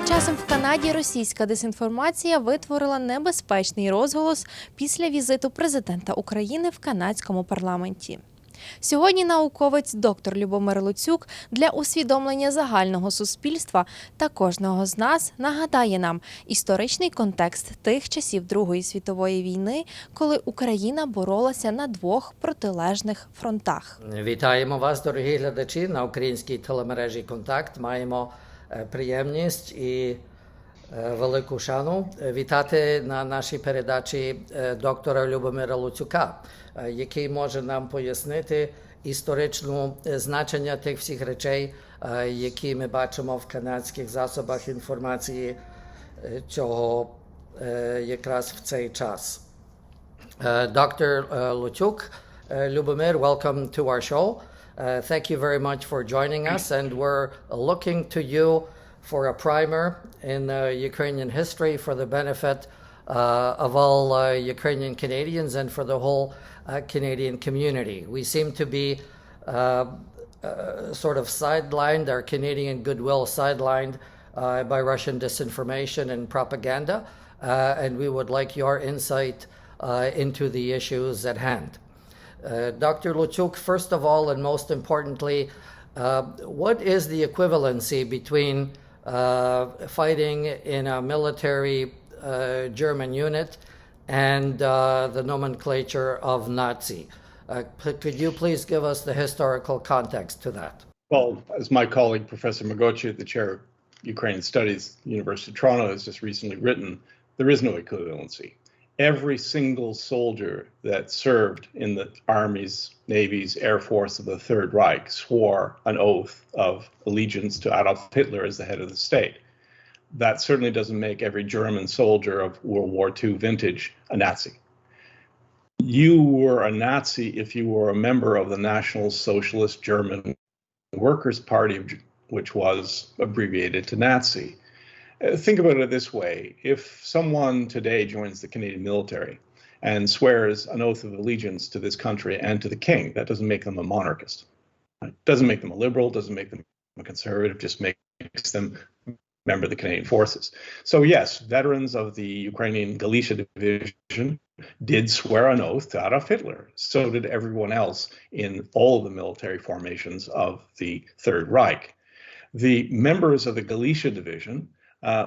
часом в Канаді російська дезінформація витворила небезпечний розголос після візиту президента України в канадському парламенті. Сьогодні науковець доктор Лубомyr Luciuk для усвідомлення загального суспільства та кожного з нас нагадає нам історичний контекст тих часів Другої світової війни, коли Україна боролася на двох протилежних фронтах. Вітаємо вас, дорогі глядачі, на українській телемережі «Контакт». Маємо приємність і велику шану вітати на нашій передачі доктора Лубомyra Luciuka, який може нам пояснити історичне значення тих всіх речей, які ми бачимо в канадських засобах інформації цього якраз в цей час. Dr. Luciuk, Lubomyr, welcome to our show. Thank you very much for joining us, and we're looking to you for a primer in Ukrainian history for the benefit of all Ukrainian Canadians and for the whole Canadian community. We seem to be sort of sidelined, our Canadian goodwill sidelined by Russian disinformation and propaganda, and we would like your insight into the issues at hand. Dr. Luciuk, first of all and most importantly, what is the equivalency between fighting in a military German unit and the nomenclature of Nazi? Could you please give us the historical context to that? Well, as my colleague, Professor Magochi, the chair of Ukrainian Studies, University of Toronto, has just recently written, there is no equivalency. Every single soldier that served in the armies, navies, air force of the Third Reich swore an oath of allegiance to Adolf Hitler as the head of the state. That certainly doesn't make every German soldier of World War II vintage a Nazi. You were a Nazi if you were a member of the National Socialist German Workers' Party, which was abbreviated to Nazi. Think about it this way. If someone today joins the Canadian military and swears an oath of allegiance to this country and to the king, that doesn't make them a monarchist. It doesn't make them a liberal, doesn't make them a conservative, just makes them a member of the Canadian forces. So yes, veterans of the Ukrainian Galicia division did swear an oath to Adolf Hitler. So did everyone else in all of the military formations of the Third Reich. The members of the Galicia division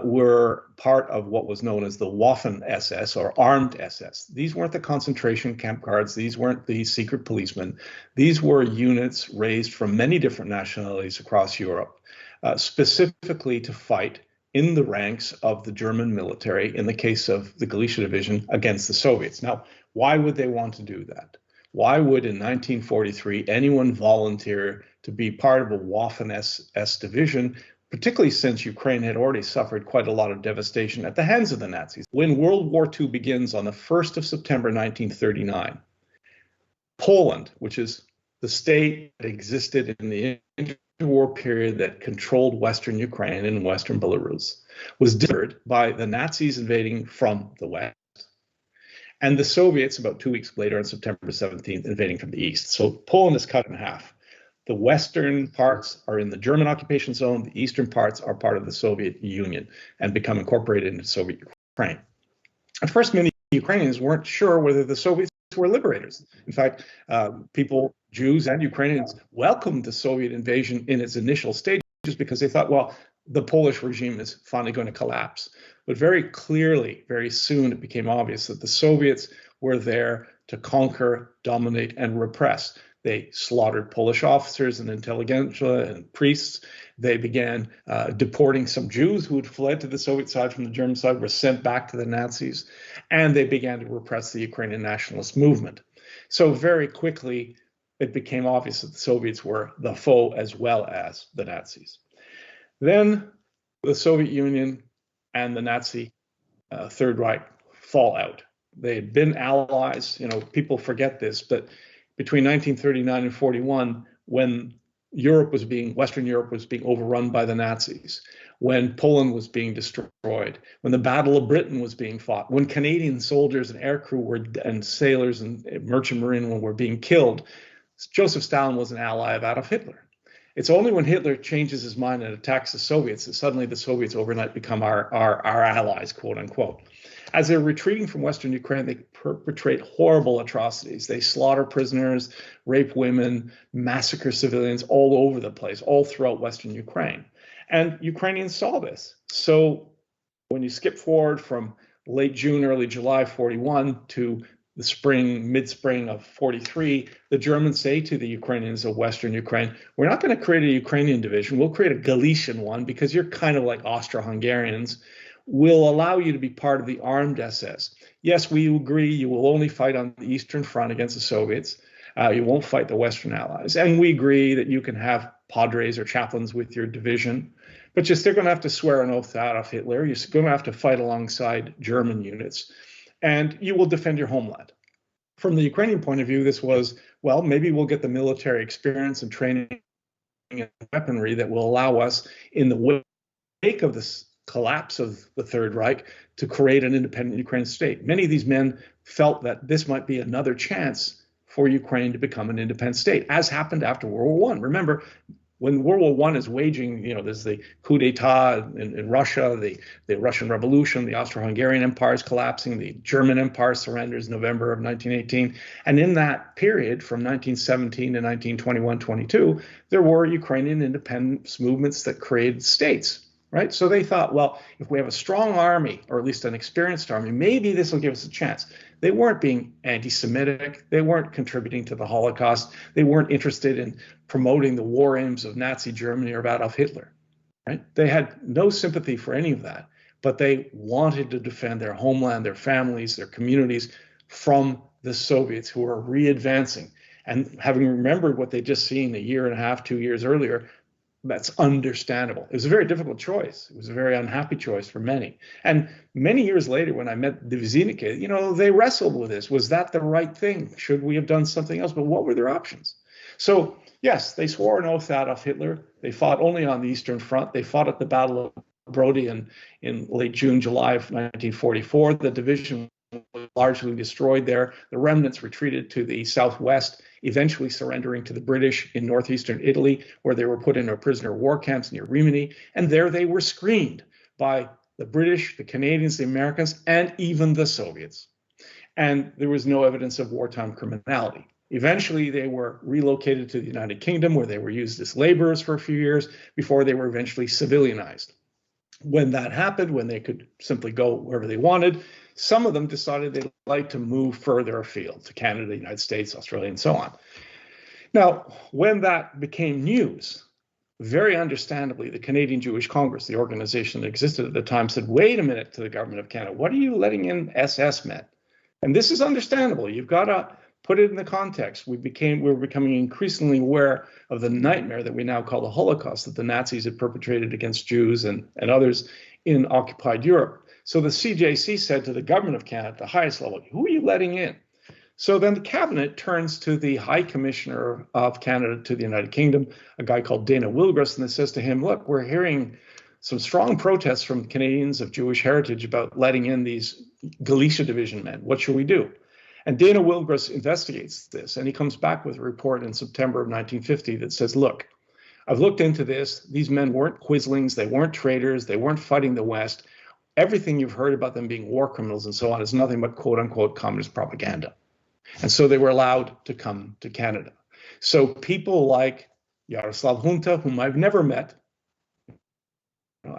were part of what was known as the Waffen SS, or armed SS. These weren't the concentration camp guards. These weren't the secret policemen. These were units raised from many different nationalities across Europe, specifically to fight in the ranks of the German military, in the case of the Galicia division, against the Soviets. Now, why would they want to do that? Why would, in 1943, anyone volunteer to be part of a Waffen SS division, particularly since Ukraine had already suffered quite a lot of devastation at the hands of the Nazis? When World War II begins on the 1st of September 1939, Poland, which is the state that existed in the interwar period that controlled Western Ukraine and Western Belarus, was discovered by the Nazis invading from the West, and the Soviets about 2 weeks later on September 17th invading from the East. So Poland is cut in half. The western parts are in the German occupation zone. The eastern parts are part of the Soviet Union and become incorporated into Soviet Ukraine. At first, many Ukrainians weren't sure whether the Soviets were liberators. In fact, people, Jews and Ukrainians, welcomed the Soviet invasion in its initial stages because they thought, well, the Polish regime is finally going to collapse. But very clearly, very soon, it became obvious that the Soviets were there to conquer, dominate, and repress. They slaughtered Polish officers and intelligentsia and priests. They began deporting some Jews who had fled to the Soviet side from the German side, were sent back to the Nazis, and they began to repress the Ukrainian nationalist movement. So very quickly, it became obvious that the Soviets were the foe as well as the Nazis. Then the Soviet Union and the Nazi Third Reich fall out. They had been allies. You know, people forget this, but between 1939 and 41, when Western Europe was being overrun by the Nazis, when Poland was being destroyed, when the Battle of Britain was being fought, when Canadian soldiers and aircrew and sailors and merchant marine were being killed, Joseph Stalin was an ally of Adolf Hitler. It's only when Hitler changes his mind and attacks the Soviets that suddenly the Soviets overnight become our allies, quote unquote. As they're retreating from Western Ukraine, they perpetrate horrible atrocities. They slaughter prisoners, rape women, massacre civilians all over the place, all throughout Western Ukraine. And Ukrainians saw this. So when you skip forward from late June, early July 41 to the spring, mid-spring of 43, the Germans say to the Ukrainians of Western Ukraine, we're not going to create a Ukrainian division. We'll create a Galician one because you're kind of like Austro-Hungarians. We'll allow you to be part of the armed SS. Yes, we agree you will only fight on the Eastern Front against the Soviets. You won't fight the Western Allies. And we agree that you can have padres or chaplains with your division, but you're still going to have to swear an oath out of Hitler. You're going to have to fight alongside German units, and you will defend your homeland. From the Ukrainian point of view, this was, well, maybe we'll get the military experience and training and weaponry that will allow us, in the wake of this collapse of the Third Reich, to create an independent Ukrainian state. Many of these men felt that this might be another chance for Ukraine to become an independent state, as happened after World War I. Remember, when World War I is waging, there's the coup d'etat in Russia, the Russian Revolution, the Austro-Hungarian Empire is collapsing, the German Empire surrenders November of 1918. And in that period, from 1917 to 1921-22, there were Ukrainian independence movements that created states. Right? So they thought, well, if we have a strong army, or at least an experienced army, maybe this will give us a chance. They weren't being anti-Semitic. They weren't contributing to the Holocaust. They weren't interested in promoting the war aims of Nazi Germany or of Adolf Hitler. Right? They had no sympathy for any of that, but they wanted to defend their homeland, their families, their communities from the Soviets, who were re-advancing. And having remembered what they'd just seen a year and a half, 2 years earlier, that's understandable. It was a very difficult choice. It was a very unhappy choice for many. And many years later, when I met the Diviziniki, they wrestled with this. Was that the right thing? Should we have done something else? But what were their options? So, yes, they swore an oath out of Hitler. They fought only on the Eastern Front. They fought at the Battle of Brody in late June, July of 1944. The division was largely destroyed there. The remnants retreated to the southwest, eventually surrendering to the British in northeastern Italy, where they were put into prisoner war camps near Rimini. And there they were screened by the British, the Canadians, the Americans, and even the Soviets. And there was no evidence of wartime criminality. Eventually, they were relocated to the United Kingdom, where they were used as laborers for a few years before they were eventually civilianized. When that happened, when they could simply go wherever they wanted, some of them decided they'd like to move further afield to Canada, the United States, Australia, and so on. Now, when that became news, very understandably, the Canadian Jewish Congress, the organization that existed at the time, said, wait a minute, to the government of Canada, what are you letting in SS men? And this is understandable. You've got to put it in the context. We're becoming increasingly aware of the nightmare that we now call the Holocaust that the Nazis had perpetrated against Jews and others in occupied Europe. So the CJC said to the government of Canada, at the highest level, who are you letting in? So then the cabinet turns to the High Commissioner of Canada to the United Kingdom, a guy called Dana Wilgros, and it says to him, look, we're hearing some strong protests from Canadians of Jewish heritage about letting in these Galicia division men. What should we do? And Dana Wilgros investigates this, and he comes back with a report in September of 1950 that says, look, I've looked into this. These men weren't quislings. They weren't traitors. They weren't fighting the West. Everything you've heard about them being war criminals and so on is nothing but quote unquote communist propaganda. And so they were allowed to come to Canada. So people like Jaroslav Hunta, whom I've never met,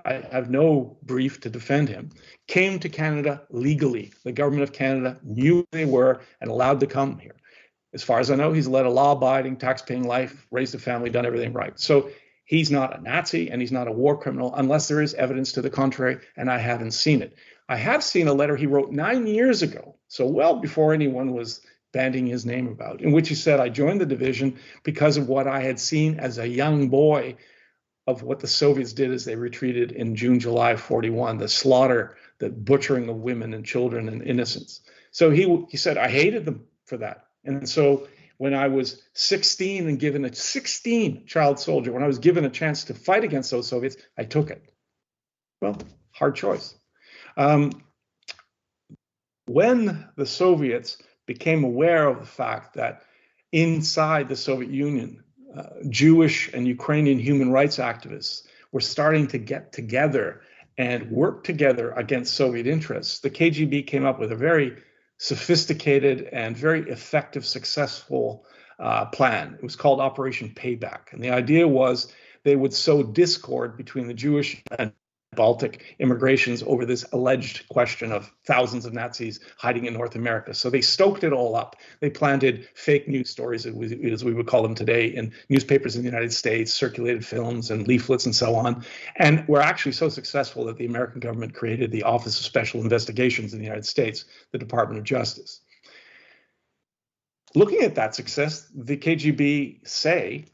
I have no brief to defend him, came to Canada legally. The government of Canada knew who they were and allowed to come here. As far as I know, he's led a law-abiding, tax-paying life, raised a family, done everything right. So he's not a Nazi and he's not a war criminal unless there is evidence to the contrary, and I haven't seen it. I have seen a letter he wrote 9 years ago, so well before anyone was bandying his name about, in which he said, I joined the division because of what I had seen as a young boy of what the Soviets did as they retreated in June, July of 41, the slaughter, the butchering of women and children and innocents. So he said, I hated them for that. And so when I was 16 and given a 16 child soldier, when I was given a chance to fight against those Soviets, I took it. Well, hard choice. When the Soviets became aware of the fact that inside the Soviet Union, Jewish and Ukrainian human rights activists were starting to get together and work together against Soviet interests, the KGB came up with a very sophisticated and very effective, successful plan. It was called Operation Payback. And the idea was they would sow discord between the Jewish and Baltic immigrations over this alleged question of thousands of Nazis hiding in North America. So they stoked it all up. They planted fake news stories, as we would call them today, in newspapers in the United States, circulated films and leaflets and so on, and were actually so successful that the American government created the Office of Special Investigations in the United States, the Department of Justice. Looking at that success, the KGB say,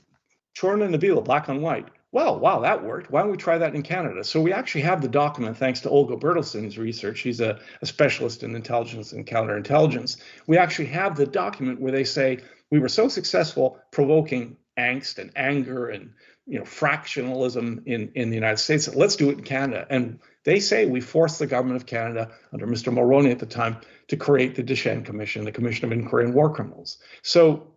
Chorna and Nabila, black on white, well, wow, that worked. Why don't we try that in Canada? So we actually have the document, thanks to Olga Bertelsen's research. She's a specialist in intelligence and counterintelligence. We actually have the document where they say we were so successful provoking angst and anger and fractionalism in the United States that let's do it in Canada. And they say we forced the government of Canada, under Mr. Mulroney at the time, to create the Deschênes Commission, the Commission of Inquiry on War Criminals. So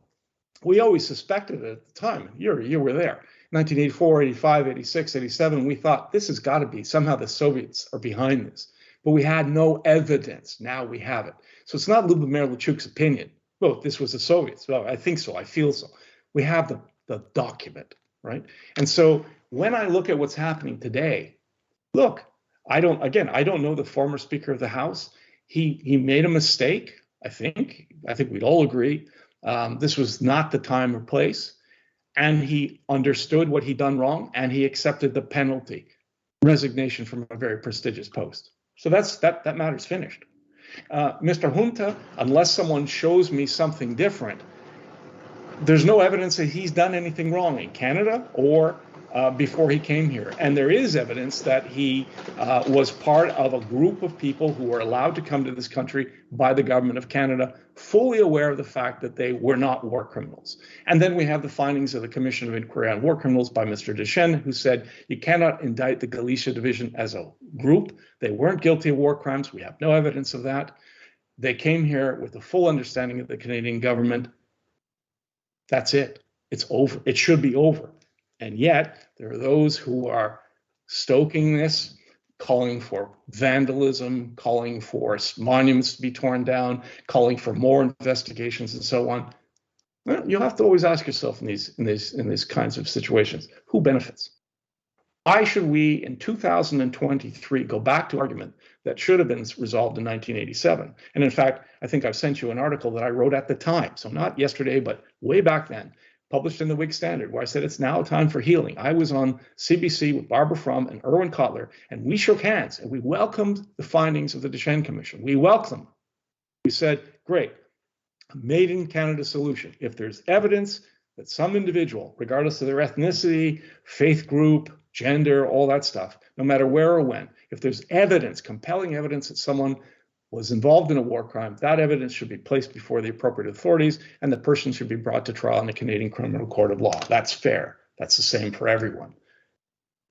we always suspected it at the time. You were there. 1984, 85, 86, 87, we thought this has got to be, somehow the Soviets are behind this. But we had no evidence. Now we have it. So it's not Lubomyr Luciuk's opinion. Well, this was the Soviets. Well, I think so. I feel so. We have the document, right? And so when I look at what's happening today, look, I don't know the former Speaker of the House. He made a mistake, I think we'd all agree. This was not the time or place. And he understood what he'd done wrong, and he accepted the penalty, resignation from a very prestigious post. So that matter's finished. Mr. Junta, unless someone shows me something different, there's no evidence that he's done anything wrong in Canada or before he came here. And there is evidence that he was part of a group of people who were allowed to come to this country by the government of Canada, fully aware of the fact that they were not war criminals. And then we have the findings of the Commission of Inquiry on War Criminals by Mr. Deschênes, who said you cannot indict the Galicia division as a group. They weren't guilty of war crimes. We have no evidence of that. They came here with a full understanding of the Canadian government. That's it. It's over. It should be over. And yet, there are those who are stoking this, calling for vandalism, calling for monuments to be torn down, calling for more investigations, and so on. Well, you'll have to always ask yourself in these kinds of situations, who benefits? Why should we, in 2023, go back to argument that should have been resolved in 1987? And in fact, I think I've sent you an article that I wrote at the time, so not yesterday, but way back then, published in the Whig Standard, where I said it's now time for healing. I was on CBC with Barbara Frum and Erwin Kotler, and we shook hands and we welcomed the findings of the Deschênes Commission. We welcomed them. We said, great, a made in Canada solution. If there's evidence that some individual, regardless of their ethnicity, faith group, gender, all that stuff, no matter where or when, if there's evidence, compelling evidence that someone was involved in a war crime, that evidence should be placed before the appropriate authorities, and the person should be brought to trial in the Canadian Criminal Court of Law. That's fair. That's the same for everyone.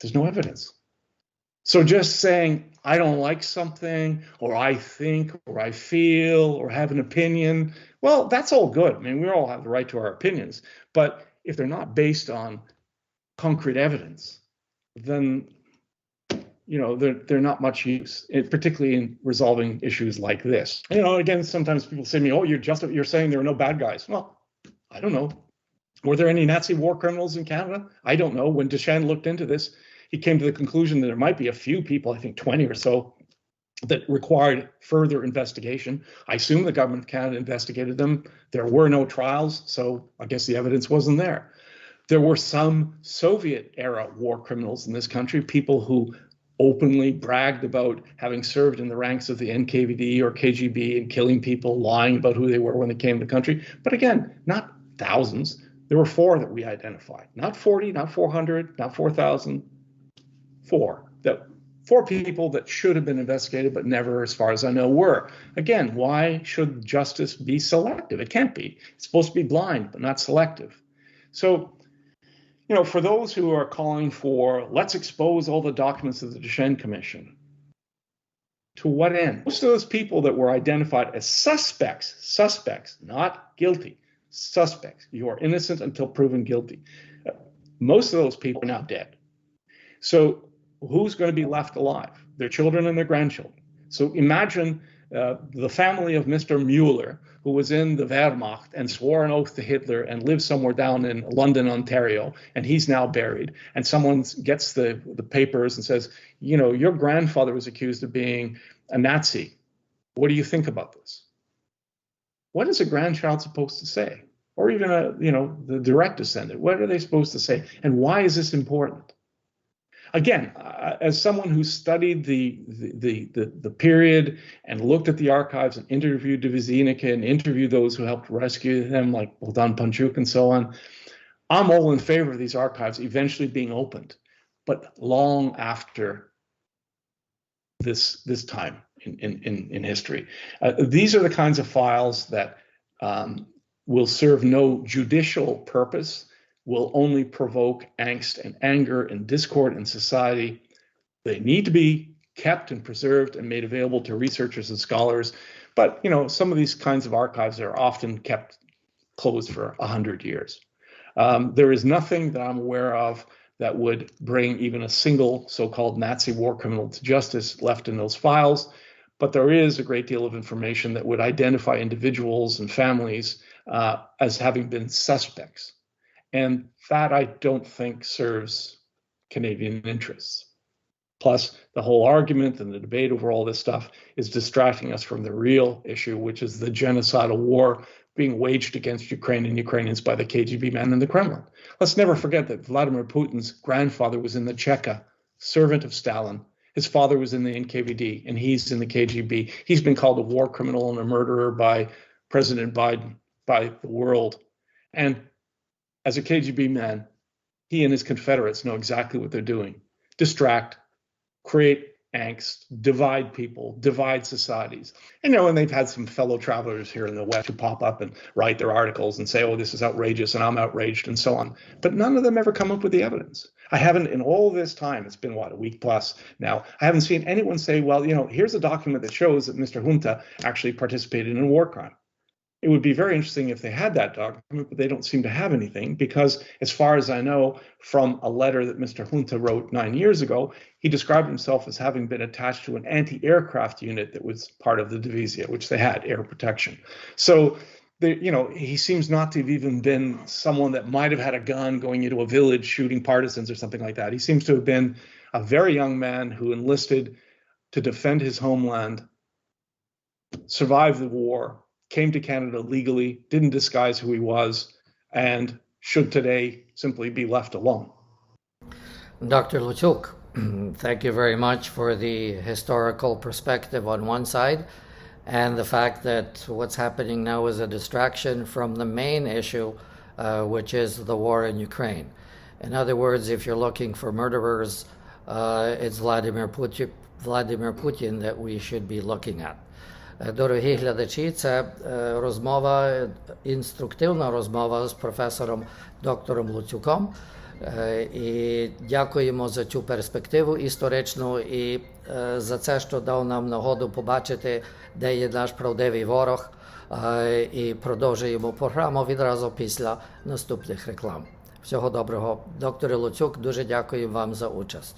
There's no evidence. So just saying, I don't like something, or I think, or I feel, or have an opinion, well, that's all good. I mean, we all have the right to our opinions. But if they're not based on concrete evidence, then they're not much use, particularly in resolving issues like this. Again, sometimes people say to me, oh, you're saying there are no bad guys. Well, I don't know. Were there any Nazi war criminals in Canada? I don't know. When Deschênes looked into this, he came to the conclusion that there might be a few people, I think 20 or so, that required further investigation. I assume the government of Canada investigated them. There were no trials, so I guess the evidence wasn't there. There were some Soviet-era war criminals in this country, people who openly bragged about having served in the ranks of the NKVD or KGB and killing people, lying about who they were when they came to the country. But again, not thousands. There were 4 that we identified. Not 40, not 400, not 4,000. 4. 4 people that should have been investigated, but never, as far as I know, were. Again, why should justice be selective? It can't be. It's supposed to be blind, but not selective. So, for those who are calling for, let's expose all the documents of the Deschênes Commission, to what end? Most of those people that were identified as suspects, not guilty, suspects. You are innocent until proven guilty. Most of those people are now dead. So who's going to be left alive? Their children and their grandchildren. So imagine the family of Mr. Mueller, who was in the Wehrmacht and swore an oath to Hitler and lives somewhere down in London, Ontario, and he's now buried. And someone gets the papers and says, you know, your grandfather was accused of being a Nazi. What do you think about this? What is a grandchild supposed to say? Or even the direct descendant, what are they supposed to say? And why is this important? Again, as someone who studied the period and looked at the archives and interviewed Divizinica and interviewed those who helped rescue them, like Bogdan Panchuk and so on, I'm all in favor of these archives eventually being opened, but long after this time in history. These are the kinds of files that will serve no judicial purpose, will only provoke angst and anger and discord in society. They need to be kept and preserved and made available to researchers and scholars. But, you know, some of these kinds of archives are often kept closed for 100 years. There is nothing that I'm aware of that would bring even a single so-called Nazi war criminal to justice left in those files. But there is a great deal of information that would identify individuals and families as having been suspects. And that, I don't think, serves Canadian interests. Plus, the whole argument and the debate over all this stuff is distracting us from the real issue, which is the genocidal war being waged against Ukraine and Ukrainians by the KGB men in the Kremlin. Let's never forget that Vladimir Putin's grandfather was in the Cheka, servant of Stalin. His father was in the NKVD, and he's in the KGB. He's been called a war criminal and a murderer by President Biden, by the world. And as a KGB man, he and his Confederates know exactly what they're doing. Distract, create angst, divide people, divide societies. And, you know, and they've had some fellow travelers here in the West who pop up and write their articles and say, oh, this is outrageous and I'm outraged and so on. But none of them ever come up with the evidence. I haven't, in all this time, it's been, what, a week plus now, I haven't seen anyone say, well, you know, here's a document that shows that Mr. Junta actually participated in a war crime. It would be very interesting if they had that document, but they don't seem to have anything because, as far as I know, from a letter that Mr. Junta wrote 9 years ago, he described himself as having been attached to an anti-aircraft unit that was part of the Divizia, which they had, air protection. So, he seems not to have even been someone that might have had a gun going into a village shooting partisans or something like that. He seems to have been a very young man who enlisted to defend his homeland, survived the war, came to Canada legally, didn't disguise who he was, and should today simply be left alone. Dr. Luciuk, thank you very much for the historical perspective on one side, and the fact that what's happening now is a distraction from the main issue, which is the war in Ukraine. In other words, if you're looking for murderers, it's Vladimir Putin that we should be looking at. Дорогі глядачі, це розмова, інструктивна розмова з професором доктором Луцюком. І дякуємо за цю перспективу історичну і за це, що дав нам нагоду побачити, де є наш правдивий ворог. І продовжуємо програму відразу після наступних реклам. Всього доброго. Докторе Луцюк, дуже дякую вам за участь.